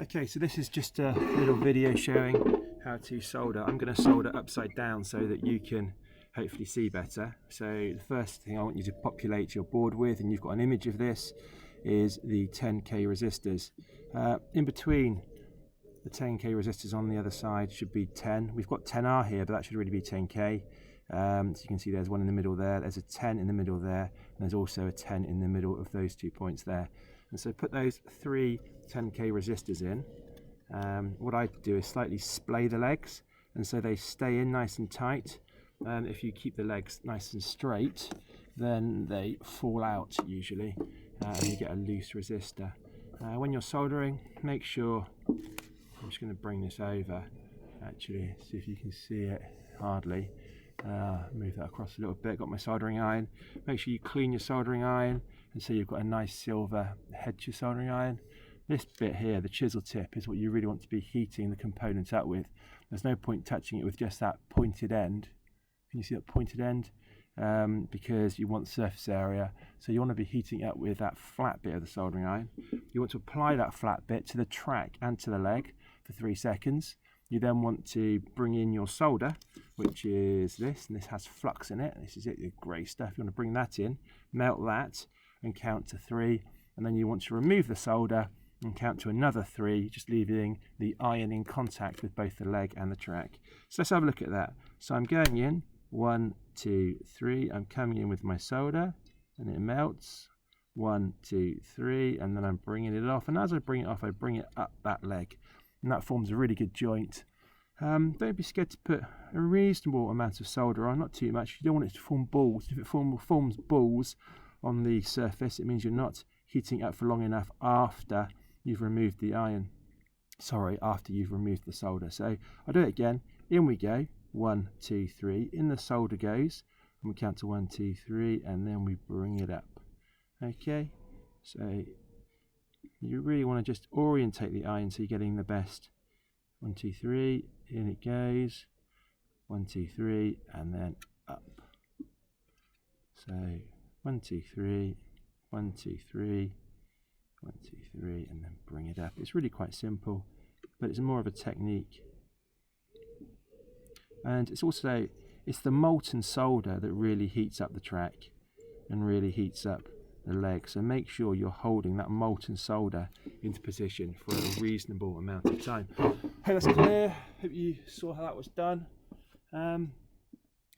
Okay, so this is just a little video showing how to solder. I'm going to solder upside down so that you can hopefully see better. So the first thing I want you to populate your board with, and you've got an image of this, is the 10k resistors. In between the 10k resistors on the other side should be 10. We've got 10R here, but that should really be 10k. So you can see there's one in the middle there, there's a 10 in the middle there, and there's also a 10 in the middle of those 2 points there. And so put those three 10k resistors in. What I do is slightly splay the legs, and so they stay in nice and tight. If you keep the legs nice and straight, then they fall out usually, and you get a loose resistor. When you're soldering, make sure, I'm just going to bring this over actually, see if you can see it. Hardly. Move that across a little bit. Got my soldering iron. Make sure you clean your soldering iron, and so you've got a nice silver head to your soldering iron. This bit here, the chisel tip, is what you really want to be heating the component up with. There's no point touching it with just that pointed end. Can you see that pointed end? Because you want surface area, so you want to be heating up with that flat bit of the soldering iron. You want to apply that flat bit to the track and to the leg for 3 seconds. You then want to bring in your solder, which is this, and this has flux in it. This is it, the grey stuff. You want to bring that in, melt that, and count to 3. And then you want to remove the solder and count to another 3, just leaving the iron in contact with both the leg and the track. So let's have a look at that. So I'm going in, 1, 2, 3. I'm coming in with my solder, and it melts. 1, 2, 3, and then I'm bringing it off. And as I bring it off, I bring it up that leg. And that forms a really good joint. Don't be scared to put a reasonable amount of solder on, not too much. You don't want it to form balls. If it forms balls on the surface, it means you're not heating up for long enough after you've removed the iron. Sorry, after you've removed the solder. So I'll do it again. In we go. 1, 2, 3. In the solder goes. And we count to 1, 2, 3, and then we bring it up. Okay, so you really want to just orientate the iron so you're getting the best. 1, 2, 3, in it goes. 1, 2, 3, and then up. So 1, 2, 3, 1, 2, 3, 1, 2, 3, and then bring it up. It's really quite simple, but it's more of a technique. And it's also, it's the molten solder that really heats up the track and really heats up the leg. So make sure you're holding that molten solder into position for a reasonable amount of time. Hope that's clear. Hope you saw how that was done. And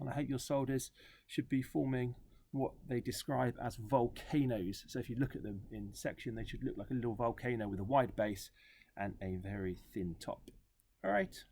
I hope your solders should be forming what they describe as volcanoes. So if you look at them in section, they should look like a little volcano with a wide base and a very thin top. All right.